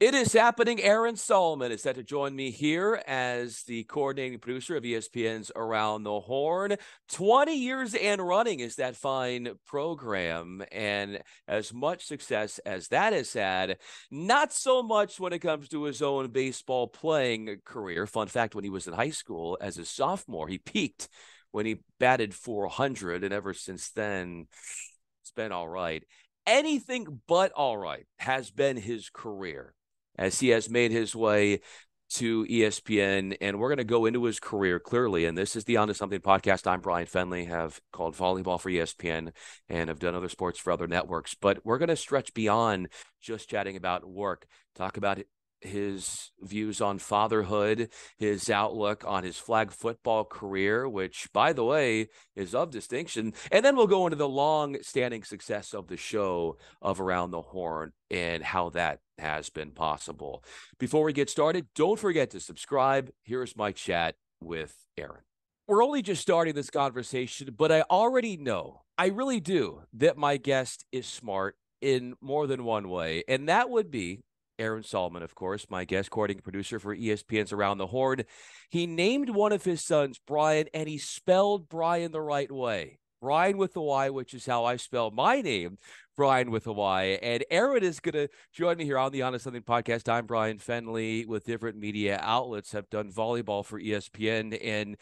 It is happening. Aaron Solomon is set to join me here as the coordinating producer of ESPN's Around the Horn. 20 years and running is that fine program. And as much success as that has had, not so much when it comes to his own baseball playing career. Fun fact, when he was in high school as a sophomore, he peaked when he batted 400. And ever since then, it's been all right. Anything but all right has been his career as he has made his way to ESPN. And we're going to go into his career clearly. And this is the Onto Something podcast. I'm Brian Fenley, have called volleyball for ESPN and have done other sports for other networks. But we're going to stretch beyond just chatting about work, talk about his views on fatherhood, his outlook on his flag football career, which, by the way, is of distinction. And then we'll go into the long-standing success of the show of Around the Horn and how that has been possible. Before we get started, don't forget to subscribe. Here's my chat with Aaron. We're only just starting this conversation, but I already know, I really do, that my guest is smart in more than one way, and that would be Aaron Solomon, of course, my guest coordinating producer for ESPN's Around the Horn. He named one of his sons Brian, and he spelled Brian the right way. Brian with a Y, which is how I spell my name, Brian with a Y. And Aaron is going to join me here on the Onto Something podcast. I'm Brian Fenley with different media outlets, have done volleyball for ESPN. And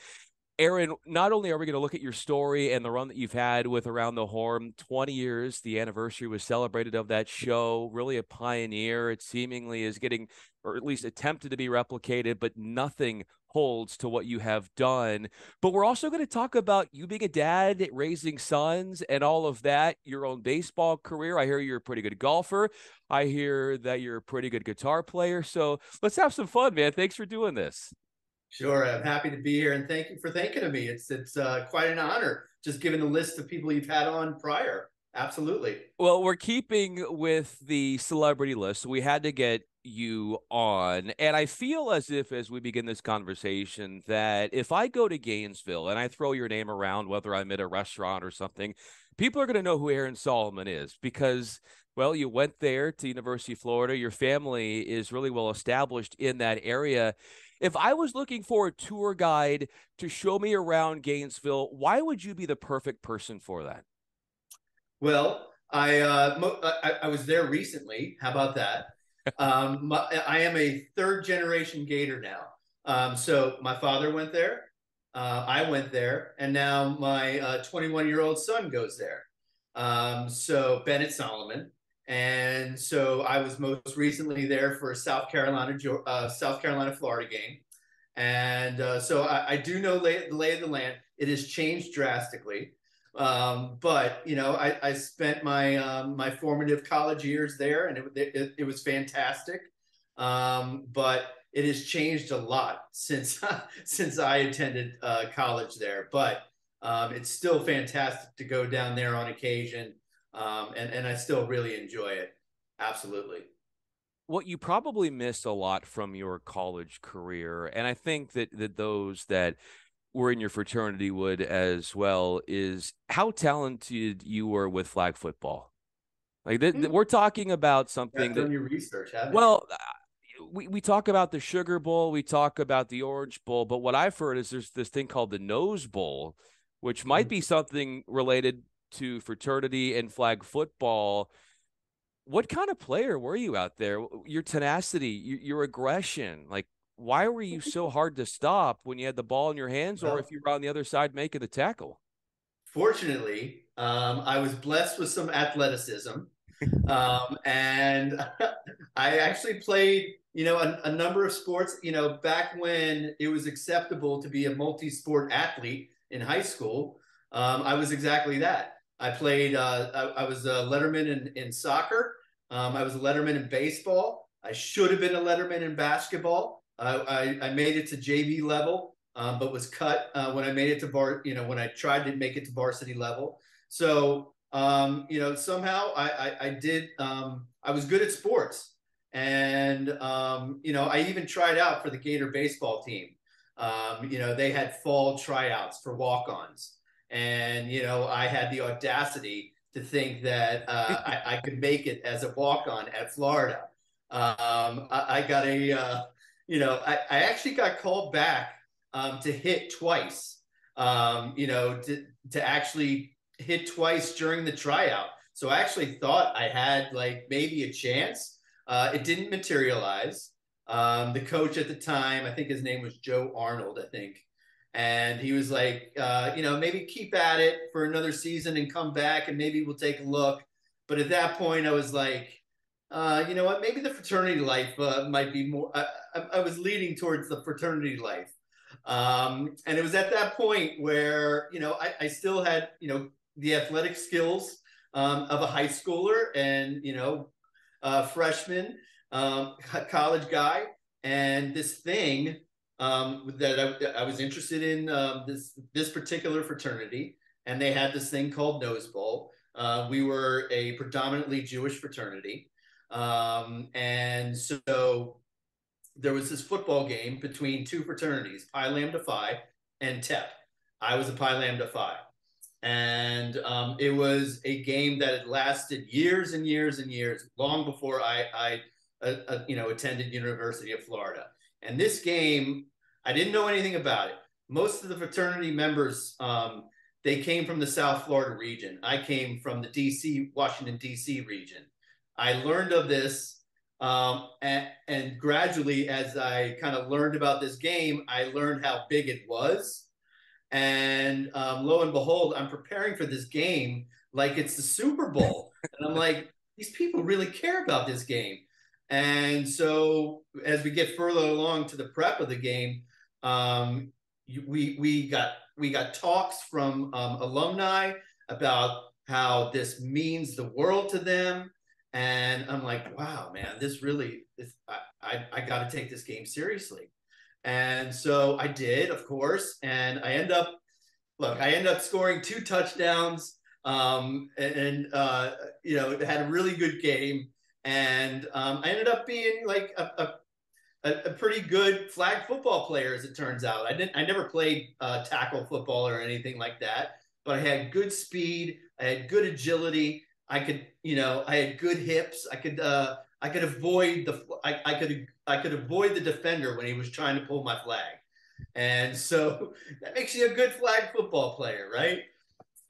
Aaron, not only are we going to look at your story and the run that you've had with Around the Horn, 20 years, the anniversary was celebrated of that show, really a pioneer. It seemingly is getting, or at least attempted to be replicated, but nothing holds to what you have done. But we're also going to talk about you being a dad, raising sons, and all of that, your own baseball career. I hear you're a pretty good golfer. I hear that you're a pretty good guitar player. So let's have some fun, man. Thanks for doing this. Sure, I'm happy to be here, and thank you for thinking of me. It's quite an honor, just given the list of people you've had on prior. Absolutely. Well, we're keeping with the celebrity list. So we had to get you on. And I feel as if, as we begin this conversation, that if I go to Gainesville and I throw your name around, whether I'm at a restaurant or something, people are going to know who Aaron Solomon is because, well, you went there to University of Florida. Your family is really well established in that area. If I was looking for a tour guide to show me around Gainesville, why would you be the perfect person for that? Well, I was there recently. How about that? I am a third generation Gator now. So my father went there, I went there, and now my 21-year-old son goes there. So Bennett Solomon. And so I was most recently there for a South Carolina, Florida game. And so I do know the lay of the land. It has changed drastically. But you know, I spent my formative college years there, and it was fantastic. But it has changed a lot since since I attended college there. But it's still fantastic to go down there on occasion, and I still really enjoy it. Absolutely. What you probably missed a lot from your college career, and I think that those that were in your fraternity would as well, is how talented you were with flag football. Like we're talking about something You've that, done your research, haven't you? well, we talk about the Sugar Bowl, we talk about the Orange Bowl, but what I've heard is there's this thing called the Nose Bowl, which might be something related to fraternity and flag football. What kind of player were you out there? Your tenacity, your aggression, like why were you so hard to stop when you had the ball in your hands, or if Well, you were on the other side making the tackle? fortunately, I was blessed with some athleticism, and I actually played, you know, a number of sports. You know, back when it was acceptable to be a multi-sport athlete in high school, I was exactly that. I played. I was a letterman in soccer. I was a letterman in baseball. I should have been a letterman in basketball. I made it to JV level, but was cut when I made it to when I tried to make it to varsity level. So, you know, somehow I did. I was good at sports, and you know, I even tried out for the Gator baseball team. You know, they had fall tryouts for walk-ons, and you know, I had the audacity to think that I could make it as a walk-on at Florida. I got I actually got called back to hit twice. To actually hit twice during the tryout. So I actually thought I had like maybe a chance. It didn't materialize. The coach at the time, I think his name was Joe Arnold, I think. And he was like, maybe keep at it for another season and come back and maybe we'll take a look. But at that point, I was like, you know what? Maybe the fraternity life might be more. I was leaning towards the fraternity life. And it was at that point where, I still had, the athletic skills of a high schooler and, freshman, college guy. And this thing that I was interested in this particular fraternity. And they had this thing called Nose Bowl. We were a predominantly Jewish fraternity. And so there was this football game between two fraternities, Pi Lambda Phi and TEP. I was a Pi Lambda Phi. And it was a game that had lasted years and years and years, long before I attended University of Florida. And this game, I didn't know anything about it. Most of the fraternity members, they came from the South Florida region. I came from the Washington, D.C. region. I learned of this and gradually, as I kind of learned about this game, I learned how big it was. And lo and behold, I'm preparing for this game like it's the Super Bowl. And I'm like, these people really care about this game. And so as we get further along to the prep of the game, we got talks from alumni about how this means the world to them. And I'm like, wow, man, I got to take this game seriously. And so I did, of course. And I end up scoring 2 touchdowns had a really good game. And I ended up being like a pretty good flag football player, as it turns out. I never played tackle football or anything like that, but I had good speed. I had good agility. I had good hips. I could avoid the defender when he was trying to pull my flag. And so that makes you a good flag football player, right?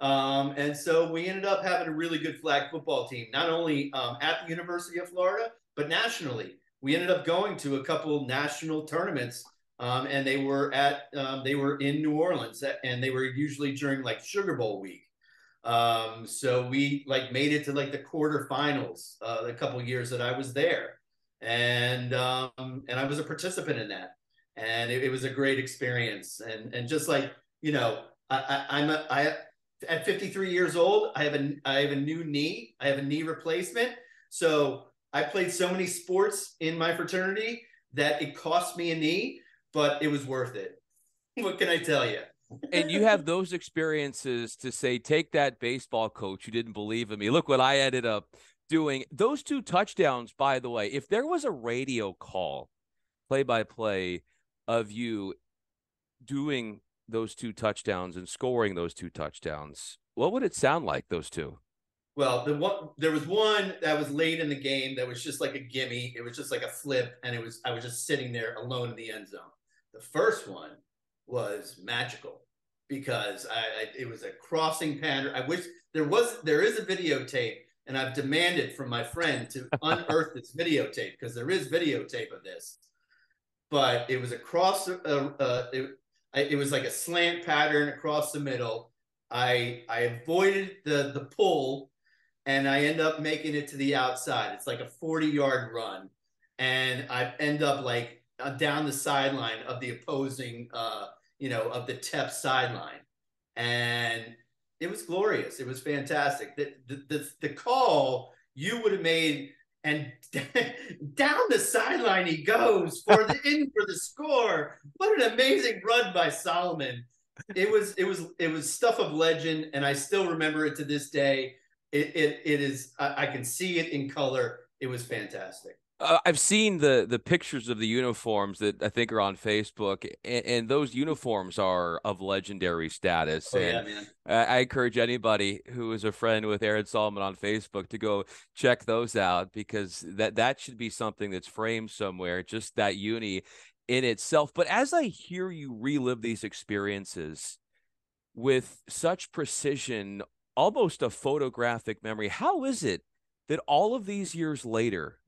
And so we ended up having a really good flag football team, not only at the University of Florida, but nationally. We ended up going to a couple national tournaments, and they were in New Orleans, and they were usually during like Sugar Bowl week. So we like made it to like the quarterfinals a couple of years that I was there, and I was a participant in that, and it was a great experience. And just like I at 53 years old, I have a new knee. I have a knee replacement. So I played so many sports in my fraternity that it cost me a knee, but it was worth it. What can I tell you? And you have those experiences to say, take that baseball coach who didn't believe in me. Look what I ended up doing. Those 2 touchdowns, by the way, if there was a radio call, play-by-play of you doing those 2 touchdowns and scoring those 2 touchdowns, what would it sound like, those 2? Well, there was one that was late in the game that was just like a gimme. It was just like a flip, and I was just sitting there alone in the end zone. The first one was magical because it was a crossing pattern. I wish there is a videotape, and I've demanded from my friend to unearth this videotape because there is videotape of this. But it was a cross. It was like a slant pattern across the middle. I avoided the pull, and I end up making it to the outside. It's like a 40-yard run, and I end up like down the sideline of the opposing, of the TEP sideline, and it was glorious. It was fantastic. The call you would have made, and down the sideline he goes for the score. What an amazing run by Solomon! It was stuff of legend, and I still remember it to this day. It is. I can see it in color. It was fantastic. I've seen the pictures of the uniforms that I think are on Facebook, and those uniforms are of legendary status. Oh yeah, And man. I encourage anybody who is a friend with Aaron Solomon on Facebook to go check those out, because that should be something that's framed somewhere, just that uni in itself. But as I hear you relive these experiences with such precision, almost a photographic memory, how is it that all of these years later,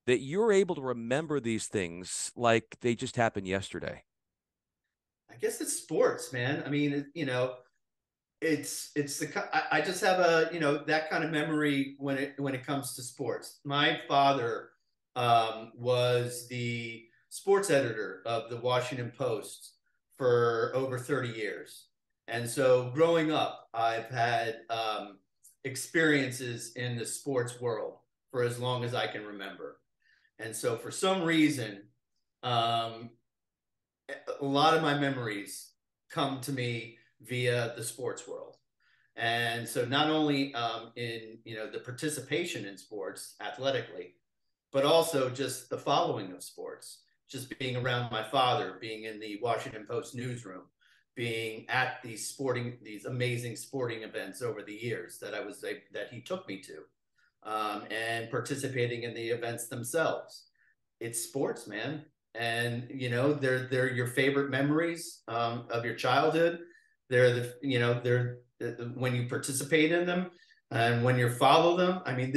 that you're able to remember these things like they just happened yesterday? I guess it's sports, man. I mean, it's I just have a that kind of memory when it comes to sports. My father was the sports editor of the Washington Post for over 30 years, and so growing up, I've had experiences in the sports world for as long as I can remember. And so for some reason, um, a lot of my memories come to me via the sports world. And so not only in the participation in sports athletically, but also just the following of sports, just being around my father, being in the Washington Post newsroom, being at these amazing sporting events over the years that he took me to, and participating in the events themselves. It's sports, man. And they're your favorite memories of your childhood. They're when you participate in them and when you follow them. I mean,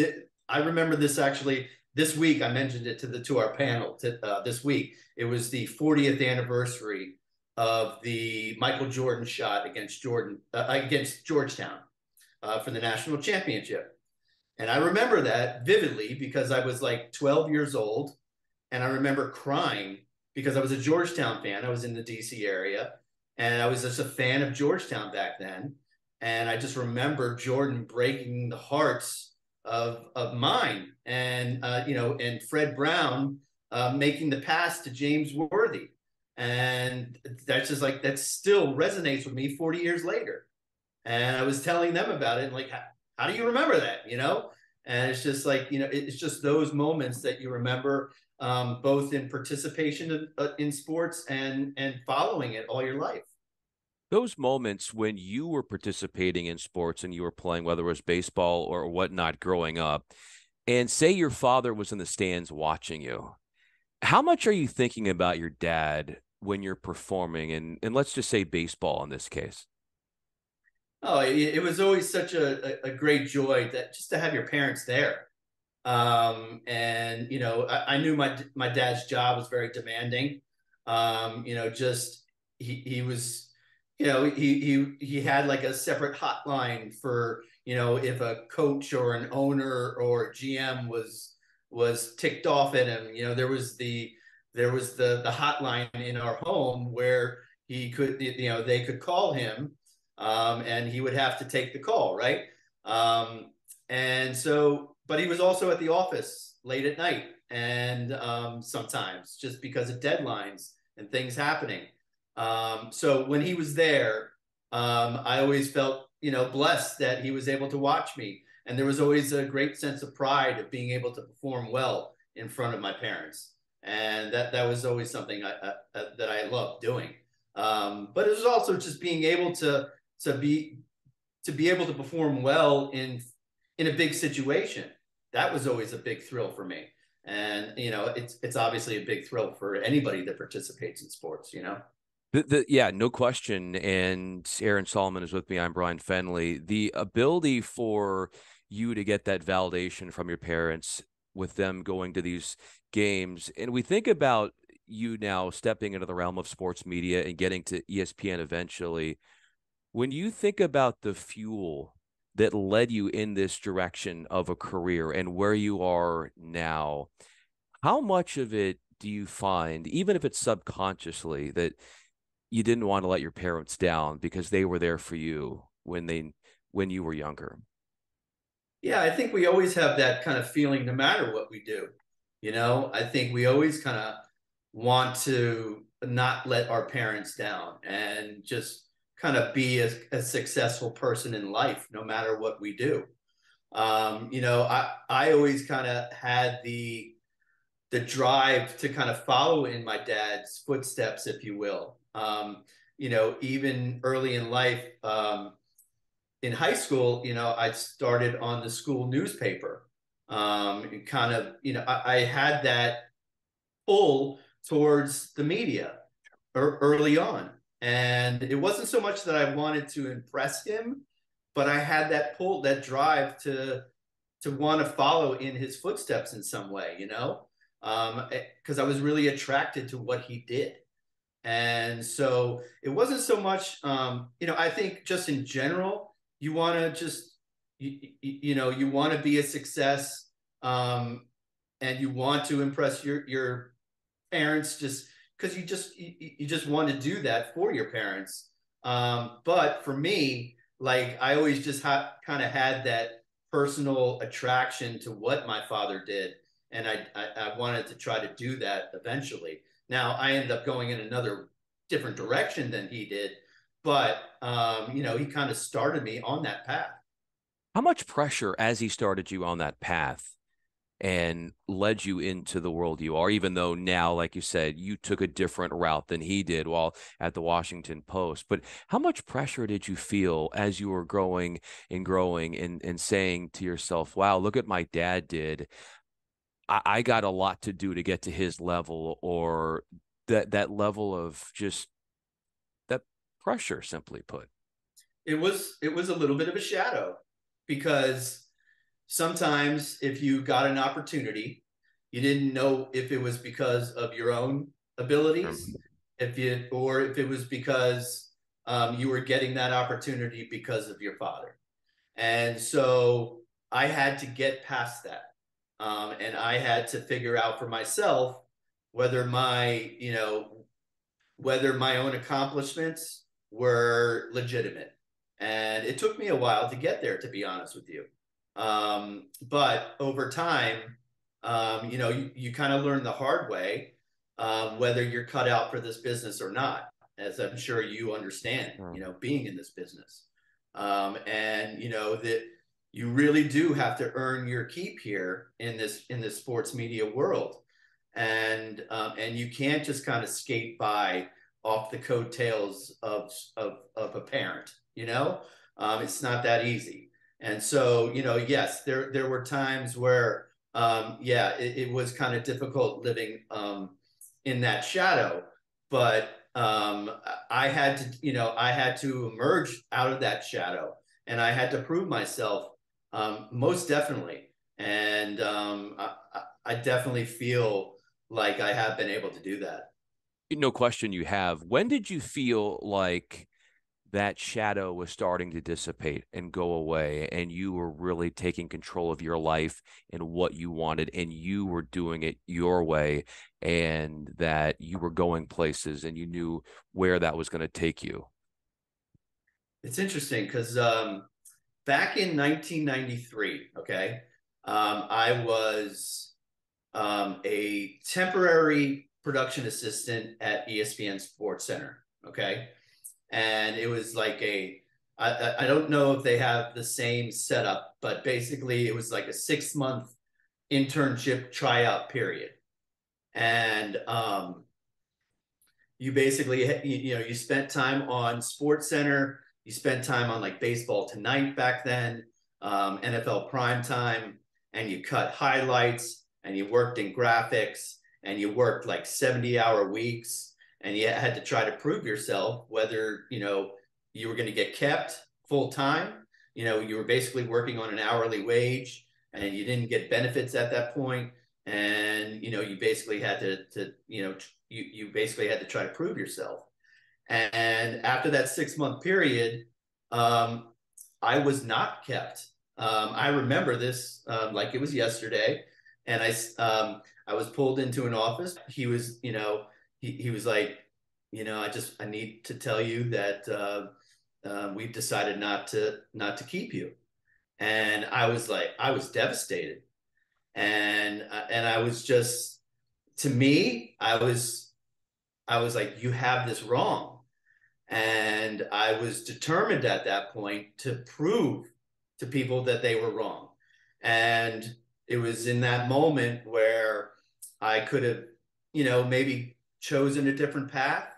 I remember this actually this week. I mentioned it to our panel this week. It was the 40th anniversary of the Michael Jordan shot against Georgetown for the national championship. And I remember that vividly because I was like 12 years old, and I remember crying because I was a Georgetown fan. I was in the DC area, and I was just a fan of Georgetown back then. And I just remember Jordan breaking the hearts of mine, and and Fred Brown making the pass to James Worthy. And that's just like that still resonates with me 40 years later. And I was telling them about it, and like, how do you remember that? And it's just like, it's just those moments that you remember, both in participation in sports and following it all your life. Those moments when you were participating in sports and you were playing, whether it was baseball or whatnot growing up, and say your father was in the stands watching you, how much are you thinking about your dad when you're performing? And let's just say baseball in this case. Oh, it was always such a great joy that just to have your parents there. And I knew my dad's job was very demanding. Just he was, he had like a separate hotline for if a coach or an owner or GM was ticked off at him. There was the hotline in our home where he could, they could call him, and he would have to take the call, right? And so, but he was also at the office late at night, and sometimes just because of deadlines and things happening. So when he was there, I always felt blessed that he was able to watch me, and there was always a great sense of pride of being able to perform well in front of my parents, and that was always something that I loved doing. But it was also just being able to be able to perform well in a big situation. That was always a big thrill for me. And it's obviously a big thrill for anybody that participates in sports. Yeah, no question. And Aaron Solomon is with me. I'm Brian Fenley. The ability for you to get that validation from your parents with them going to these games. And we think about you now stepping into the realm of sports media and getting to ESPN eventually. When you think about the fuel that led you in this direction of a career and where you are now, how much of it do you find, even if it's subconsciously, that you didn't want to let your parents down because they were there for you when you were younger? Yeah, I think we always have that kind of feeling no matter what we do. I think we always kind of want to not let our parents down and just kind of be a successful person in life no matter what we do. I always kind of had the drive to kind of follow in my dad's footsteps, if you will. Even early in life, in high school, I started on the school newspaper. Kind of, I had that pull towards the media early on. And it wasn't so much that I wanted to impress him, but I had that pull, that drive to want to follow in his footsteps in some way, because I was really attracted to what he did. And so it wasn't so much, I think just in general, you want to just, you want to be a success, and you want to impress your parents, just because you just want to do that for your parents. But for me, like, I always just kind of had that personal attraction to what my father did, and I wanted to try to do that eventually. Now I ended up going in another different direction than he did, but he kind of started me on that path. How much pressure as he started you on that path and led you into the world you are, even though now, like you said, you took a different route than he did while at the Washington Post. But how much pressure did you feel as you were growing and saying to yourself, wow, look what my dad did. I got a lot to do to get to his level, or that level of just that pressure, simply put? It was a little bit of a shadow, because sometimes if you got an opportunity, you didn't know if it was because of your own abilities, if it was because you were getting that opportunity because of your father. And so I had to get past that. And I had to figure out for myself whether whether my own accomplishments were legitimate. And it took me a while to get there, to be honest with you. But over time, you kind of learn the hard way, whether you're cut out for this business or not, as I'm sure you understand, being in this business. And that you really do have to earn your keep here in this sports media world. And you can't just kind of skate by off the coattails of a parent. It's not that easy. And so, yes, there were times where, it was kind of difficult living in that shadow, but I had to emerge out of that shadow, and I had to prove myself, most definitely. And I definitely feel like I have been able to do that. No question you have. When did you feel like that shadow was starting to dissipate and go away, and you were really taking control of your life and what you wanted, and you were doing it your way, and that you were going places and you knew where that was going to take you? It's interesting because back in 1993, okay, I was a temporary production assistant at ESPN Sports Center, okay? And it was like I don't know if they have the same setup, but basically it was like a 6-month internship tryout period. And you basically, you spent time on Sports Center, you spent time on like Baseball Tonight back then, NFL Prime Time, and you cut highlights, and you worked in graphics, and you worked like 70-hour weeks, and you had to try to prove yourself whether you were going to get kept full time. You were basically working on an hourly wage, and you didn't get benefits at that point. And you basically had to you basically had to try to prove yourself. And after that 6-month period, I was not kept. I remember this like it was yesterday, and I was pulled into an office. He was, he was like, I need to tell you that we've decided not to keep you. And I was like, I was devastated, and I was just, to me, I was like, you have this wrong. And I was determined at that point to prove to people that they were wrong. And it was in that moment where I could have, maybe chosen a different path,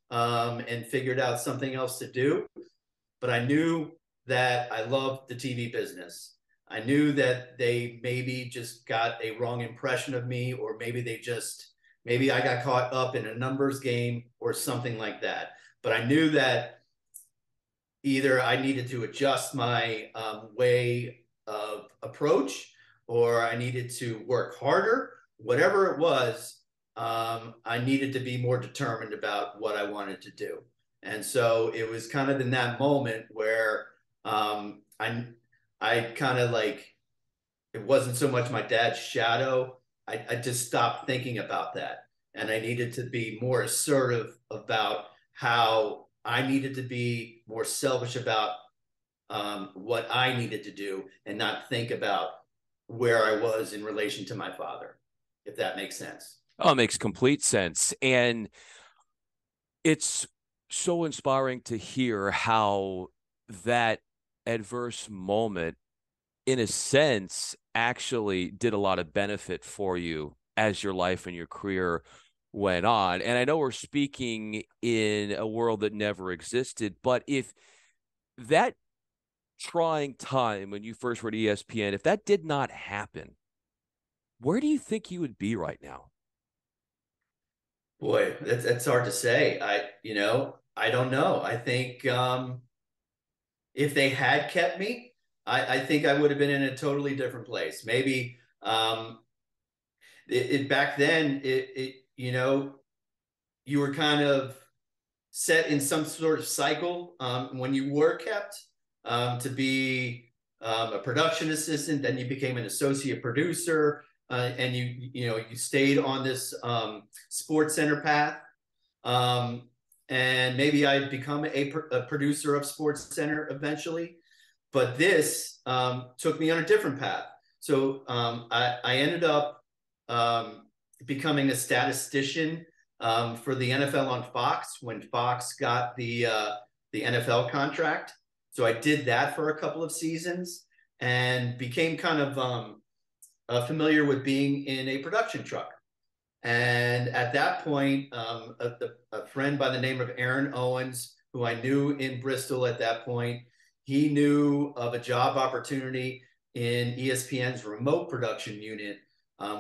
and figured out something else to do. But I knew that I loved the TV business. I knew that they maybe just got a wrong impression of me, or maybe I got caught up in a numbers game or something like that. But I knew that either I needed to adjust my way of approach, or I needed to work harder. Whatever it was, I needed to be more determined about what I wanted to do. And so it was kind of in that moment where I kind of like, it wasn't so much my dad's shadow. I just stopped thinking about that. And I needed to be more assertive about how I needed to be more selfish about what I needed to do, and not think about where I was in relation to my father, if that makes sense. Oh, it makes complete sense. And it's so inspiring to hear how that adverse moment, in a sense, actually did a lot of benefit for you as your life and your career went on. And I know we're speaking in a world that never existed, but if that trying time when you first were at ESPN, if that did not happen, where do you think you would be right now? Boy, that's hard to say. I don't know. I think if they had kept me, I think I would have been in a totally different place. Maybe back then, you were kind of set in some sort of cycle, when you were kept, to be a production assistant. Then you became an associate producer, and you stayed on this Sports Center path. Um, and maybe I'd become a producer of Sports Center eventually. But this took me on a different path. So I ended up um, becoming a statistician for the NFL on Fox when Fox got the NFL contract. So I did that for a couple of seasons and became kind of familiar with being in a production truck. And at that point, a friend by the name of Aaron Owens, who I knew in Bristol at that point, he knew of a job opportunity in ESPN's remote production unit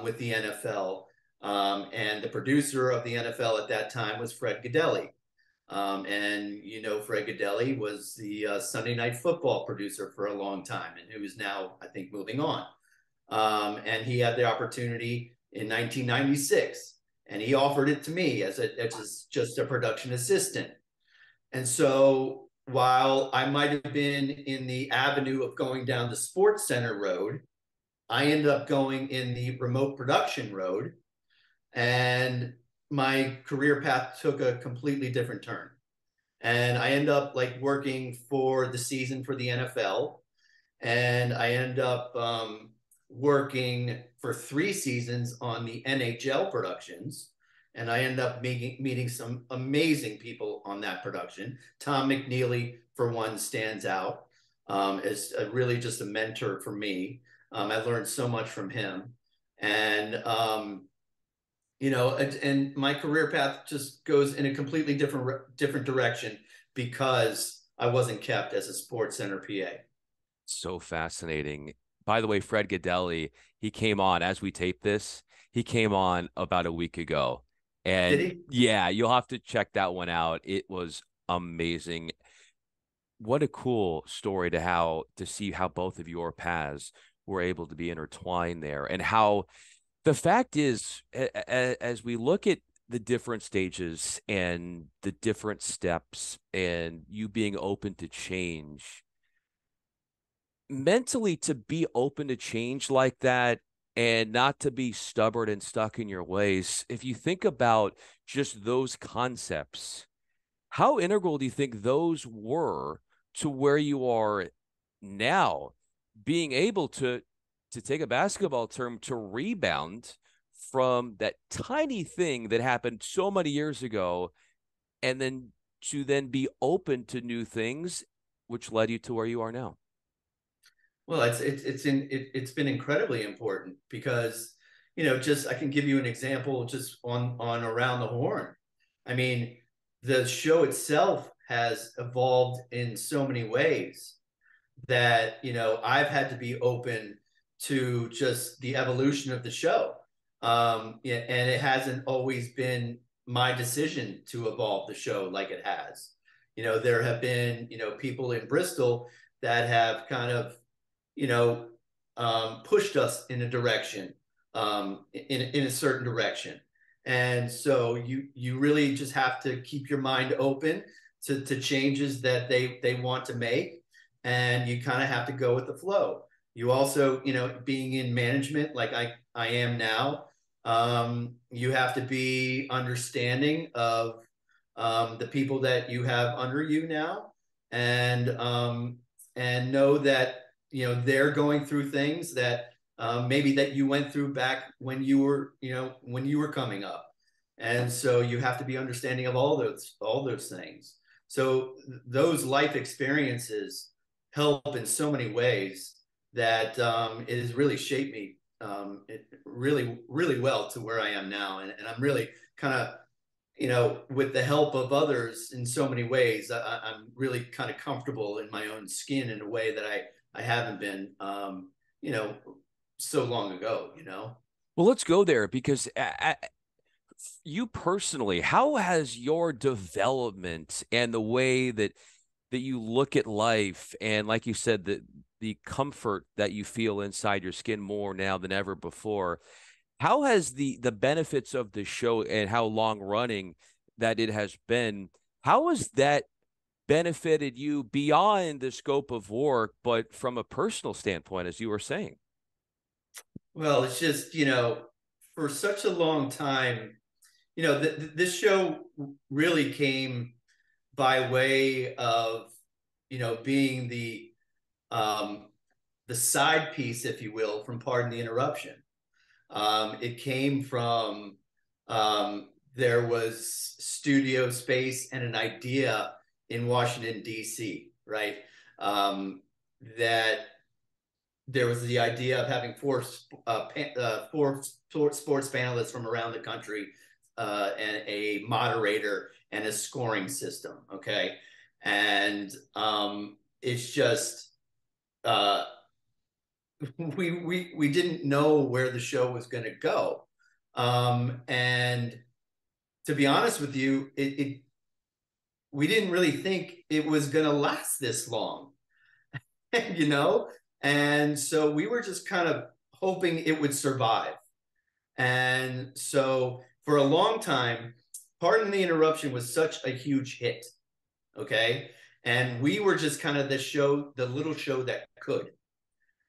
with the NFL. And the producer of the NFL at that time was Fred Gaudelli. And Fred Gaudelli was the Sunday Night Football producer for a long time, and who is now, I think, moving on. And he had the opportunity in 1996, and he offered it to me as just a production assistant. And so while I might have been in the avenue of going down the Sports Center road, I ended up going in the remote production road, and my career path took a completely different turn. And I end up like working for the season for the NFL, and I end up working for 3 seasons on the NHL productions. And I end up meeting some amazing people on that production. Tom McNeely, for one, stands out as really just a mentor for me. I learned so much from him. And, and my career path just goes in a completely different direction because I wasn't kept as a Sports Center PA. So fascinating. By the way, Fred Gaudelli, he came on as we tape this. He came on about a week ago. Did And he? yeah, you'll have to check that one out. It was amazing. What a cool story to see how both of your paths were able to be intertwined there, and how the fact is, as we look at the different stages and the different steps and you being open to change, mentally to be open to change like that and not to be stubborn and stuck in your ways, if you think about just those concepts, how integral do you think those were to where you are now, being able to take a basketball term, to rebound from that tiny thing that happened so many years ago, and then to then be open to new things, which led you to where you are now? Well, it's been incredibly important because just I can give you an example just on Around the Horn. I mean, the show itself has evolved in so many ways that I've had to be open to just the evolution of the show. Yeah, and it hasn't always been my decision to evolve the show like it has. There have been people in Bristol that have kind of pushed us in a direction, in a certain direction. And so you really just have to keep your mind open to changes that they want to make, and you kind of have to go with the flow. You also, being in management like I am now, you have to be understanding of the people that you have under you now, and know that they're going through things that maybe that you went through back when you were coming up, and so you have to be understanding of all those things. So those life experiences help in so many ways that it has really shaped me really, really well to where I am now. And I'm really kind of, with the help of others in so many ways, I'm really kind of comfortable in my own skin in a way that I haven't been, so long ago. Well, let's go there because you personally, how has your development and the way that you look at life, and like you said, the comfort that you feel inside your skin more now than ever before, how has the benefits of the show and how long running that it has been, how has that benefited you beyond the scope of work, but from a personal standpoint, as you were saying? Well, it's just, for such a long time, this show really came by way of, being the side piece, if you will, from Pardon the Interruption. It came from there was studio space and an idea in Washington, D.C., right? That there was the idea of having four sports panelists from around the country, and a moderator and a scoring system. Okay. And it's just, we didn't know where the show was going to go. And to be honest with you, we didn't really think it was going to last this long, you know? And so we were just kind of hoping it would survive. And so for a long time, Pardon the Interruption was such a huge hit. Okay. And we were just kind of the little show that could.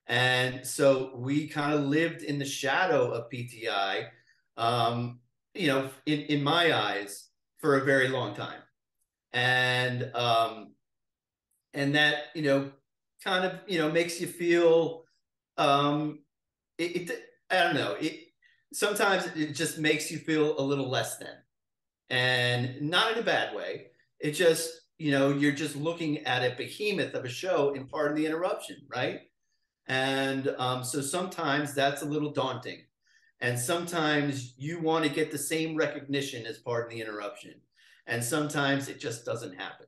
And so we kind of lived in the shadow of PTI, in my eyes, for a very long time. And that, kind of, makes you feel, I don't know, sometimes it just makes you feel a little less than, and not in a bad way. It just, you're just looking at a behemoth of a show in Pardon the Interruption, right? And so sometimes that's a little daunting. And sometimes you want to get the same recognition as Pardon the Interruption. And sometimes it just doesn't happen.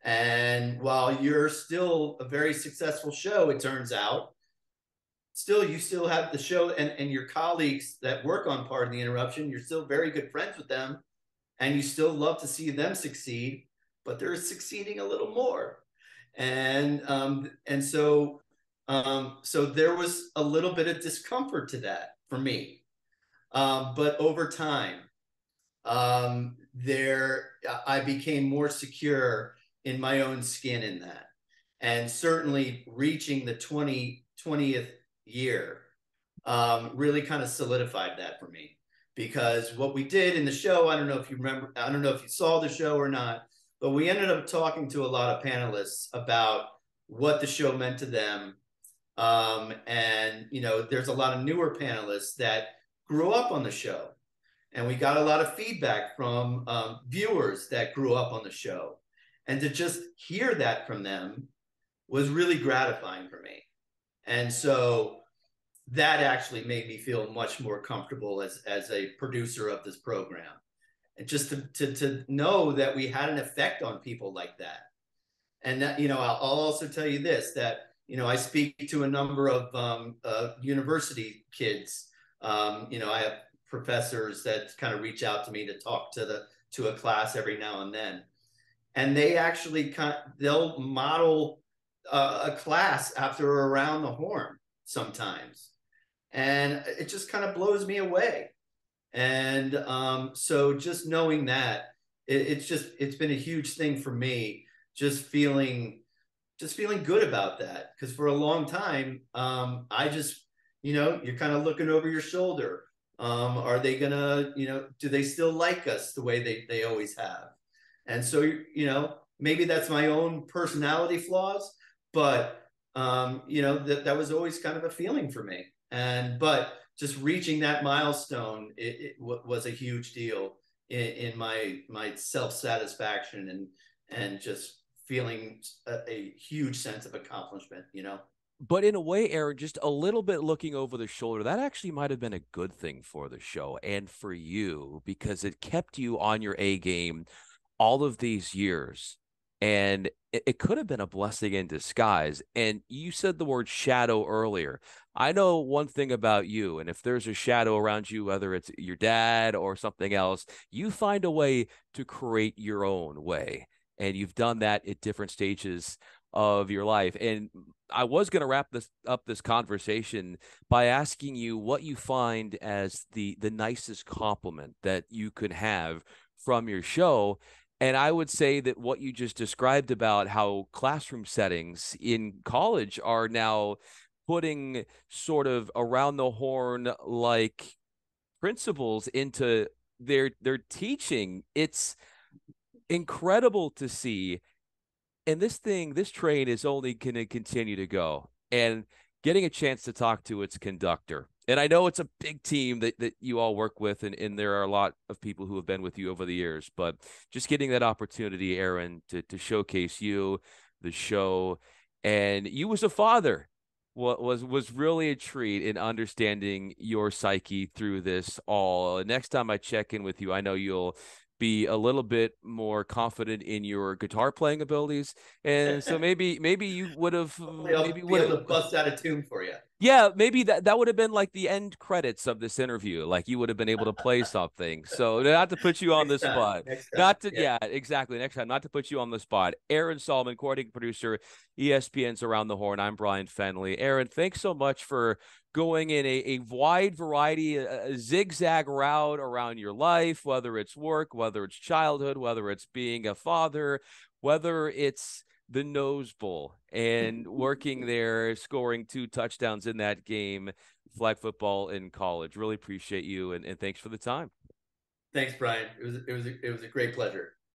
And while you're still a very successful show, it turns out, you still have the show and your colleagues that work on Pardon the Interruption, you're still very good friends with them, and you still love to see them succeed, but they're succeeding a little more. And so there was a little bit of discomfort to that for me. But over time, I became more secure in my own skin in that. And certainly reaching the 20th year really kind of solidified that for me. Because what we did in the show, I don't know if you remember, I don't know if you saw the show or not, but we ended up talking to a lot of panelists about what the show meant to them. And, there's a lot of newer panelists that grew up on the show. And we got a lot of feedback from viewers that grew up on the show. And to just hear that from them was really gratifying for me. And so that actually made me feel much more comfortable as a producer of this program. And just to know that we had an effect on people like that. And that, I'll also tell you this, that, I speak to a number of university kids. I have professors that kind of reach out to me to talk to a class every now and then. And they actually they'll model a class after Around the Horn sometimes. And it just kind of blows me away. And so just knowing that, it's been a huge thing for me, just feeling good about that. Because for a long time, I just, you're kind of looking over your shoulder. Are they gonna, do they still like us the way they always have? And so, maybe that's my own personality flaws, but that was always kind of a feeling for me. But just reaching that milestone, it was a huge deal in my self-satisfaction and just feeling a huge sense of accomplishment. But in a way, Aaron, just a little bit looking over the shoulder, that actually might have been a good thing for the show and for you, because it kept you on your A game all of these years. And it could have been a blessing in disguise. And you said the word shadow earlier. I know one thing about you, and if there's a shadow around you, whether it's your dad or something else, you find a way to create your own way. And you've done that at different stages of your life. And I was going to wrap this conversation by asking you what you find as the nicest compliment that you could have from your show. And I would say that what you just described about how classroom settings in college are now putting sort of around the horn like principles into their teaching, it's incredible to see. And this train is only going to continue to go. And getting a chance to talk to its conductor. And I know it's a big team that you all work with, and there are a lot of people who have been with you over the years, but just getting that opportunity, Aaron, to showcase you, the show, and you as a father was really a treat in understanding your psyche through this all. Next time I check in with you, I know you'll be a little bit more confident in your guitar playing abilities, and so maybe you would have I'll be able to bust out a tune for you. Yeah, maybe that would have been like the end credits of this interview. Like you would have been able to play something. So not to put you on the spot. Next time. Not to yeah, exactly. Next time, not to put you on the spot. Aaron Solomon, coordinating producer, ESPN's Around the Horn. I'm Brian Fenley. Aaron, thanks so much for going in a wide variety, a zigzag route around your life, whether it's work, whether it's childhood, whether it's being a father, whether it's the Nose Bowl and working there, scoring 2 touchdowns in that game, flag football in college. Really appreciate you, and thanks for the time. Thanks, Brian. It was a great pleasure.